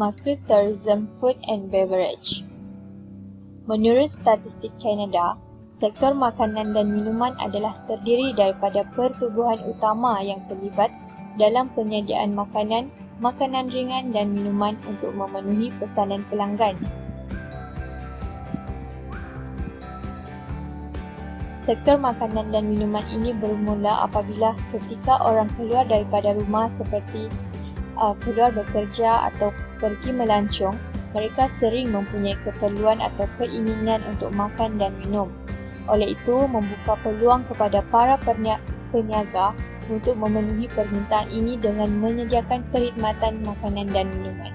Maksud tourism, food and beverage. Menurut statistik Kanada, sektor makanan dan minuman adalah terdiri daripada pertubuhan utama yang terlibat dalam penyediaan makanan, makanan ringan dan minuman untuk memenuhi pesanan pelanggan. Sektor makanan dan minuman ini bermula apabila ketika orang keluar daripada rumah seperti keluar bekerja atau pergi melancong, mereka sering mempunyai keperluan atau keinginan untuk makan dan minum. Oleh itu, membuka peluang kepada para peniaga untuk memenuhi permintaan ini dengan menyediakan perkhidmatan makanan dan minuman.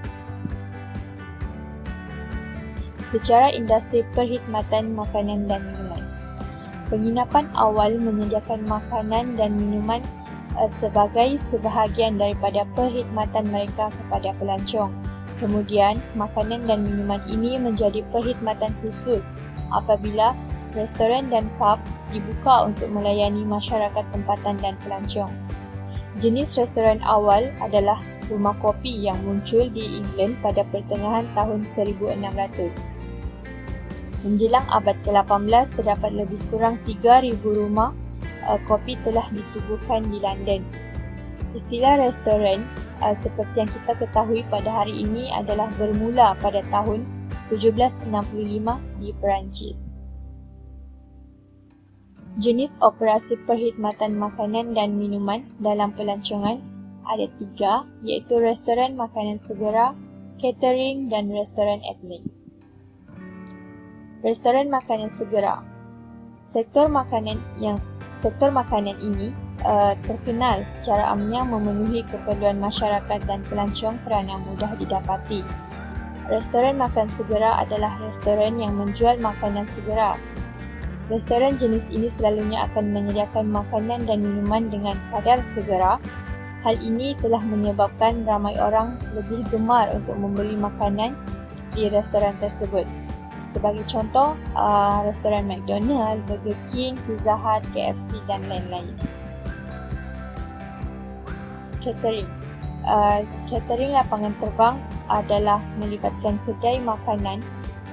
Secara industri perkhidmatan makanan dan minuman, penginapan awal menyediakan makanan dan minuman sebagai sebahagian daripada perkhidmatan mereka kepada pelancong. Kemudian, makanan dan minuman ini menjadi perkhidmatan khusus apabila restoran dan pub dibuka untuk melayani masyarakat tempatan dan pelancong. Jenis restoran awal adalah rumah kopi yang muncul di England pada pertengahan tahun 1600. Menjelang abad ke-18, terdapat lebih kurang 3,000 rumah kopi telah ditubuhkan di London. Istilah restoran seperti yang kita ketahui pada hari ini adalah bermula pada tahun 1765 di Perancis. Jenis operasi perkhidmatan makanan dan minuman dalam pelancongan ada 3, iaitu restoran makanan segera, catering dan restoran etnik. Restoran makanan segera. Sektor makanan ini terkenal secara amnya memenuhi keperluan masyarakat dan pelancong kerana mudah didapati. Restoran makan segera adalah restoran yang menjual makanan segera. Restoran jenis ini selalunya akan menyediakan makanan dan minuman dengan kadar segera. Hal ini telah menyebabkan ramai orang lebih gemar untuk membeli makanan di restoran tersebut. Sebagai contoh, restoran McDonald, Burger King, Pizza Hut, KFC dan lain-lain. Catering. Catering lapangan terbang adalah melibatkan kedai makanan,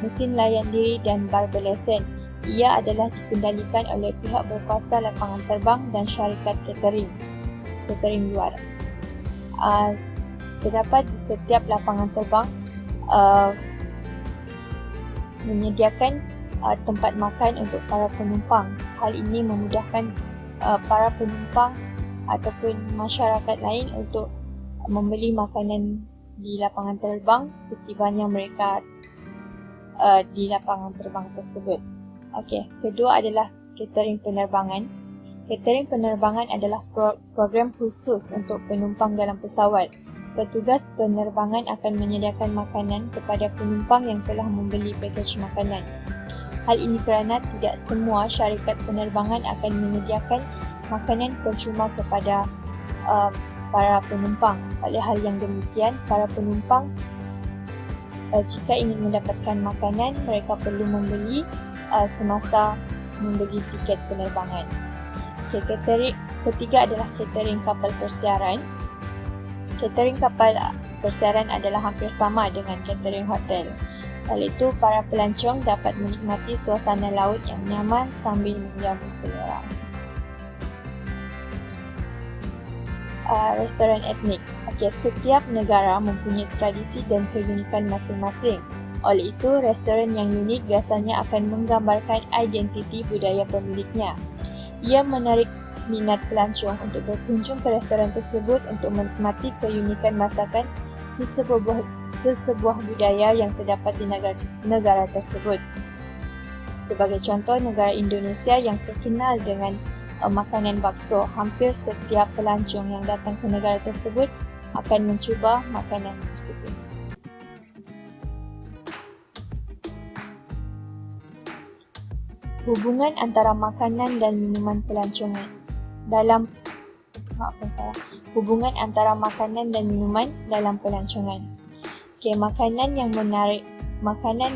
mesin layan diri dan bar berlesen. Ia adalah dikendalikan oleh pihak berkuasa lapangan terbang dan syarikat catering luar. Terdapat di setiap lapangan terbang menyediakan tempat makan untuk para penumpang. Hal ini memudahkan para penumpang ataupun masyarakat lain untuk membeli makanan di lapangan terbang setibanya mereka di lapangan terbang tersebut. Okey, kedua adalah catering penerbangan. Catering penerbangan adalah program khusus untuk penumpang dalam pesawat. Petugas penerbangan akan menyediakan makanan kepada penumpang yang telah membeli pakej makanan. Hal ini kerana tidak semua syarikat penerbangan akan menyediakan makanan percuma kepada para penumpang. Oleh hal yang demikian, para penumpang jika ingin mendapatkan makanan, mereka perlu membeli semasa membeli tiket penerbangan. Catering ketiga adalah catering kapal persiaran. Catering kapal persiaran adalah hampir sama dengan catering hotel. Oleh itu, para pelancong dapat menikmati suasana laut yang nyaman sambil menjamu selera. Restoran etnik. Setiap negara mempunyai tradisi dan keunikan masing-masing. Oleh itu, restoran yang unik biasanya akan menggambarkan identiti budaya pemiliknya. Ia menarik minat pelancong untuk berkunjung ke restoran tersebut untuk menikmati keunikan masakan sesebuah budaya yang terdapat di negara tersebut. Sebagai contoh, negara Indonesia yang terkenal dengan makanan bakso, hampir setiap pelancong yang datang ke negara tersebut akan mencuba makanan tersebut. Hubungan antara makanan dan minuman pelancongan. Hubungan antara makanan dan minuman dalam pelancongan. Makanan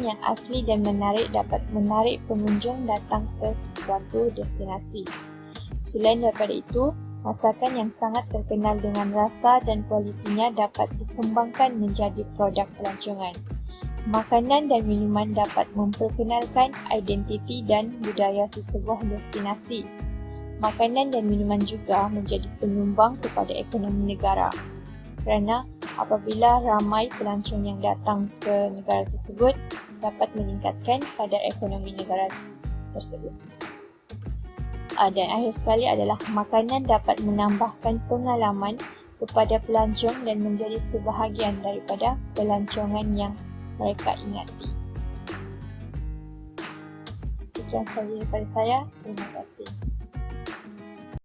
yang asli dan menarik dapat menarik pengunjung datang ke sesuatu destinasi. Selain daripada itu, Masakan yang sangat terkenal dengan rasa dan kualitinya dapat dikembangkan menjadi produk pelancongan. Makanan dan minuman dapat memperkenalkan identiti dan budaya sesebuah destinasi. Makanan dan minuman juga menjadi penyumbang kepada ekonomi negara. Kerana apabila ramai pelancong yang datang ke negara tersebut, dapat meningkatkan kadar ekonomi negara tersebut. Dan akhir sekali adalah makanan dapat menambahkan pengalaman kepada pelancong dan menjadi sebahagian daripada pelancongan yang mereka ingati. Sekian sahaja daripada saya. Terima kasih.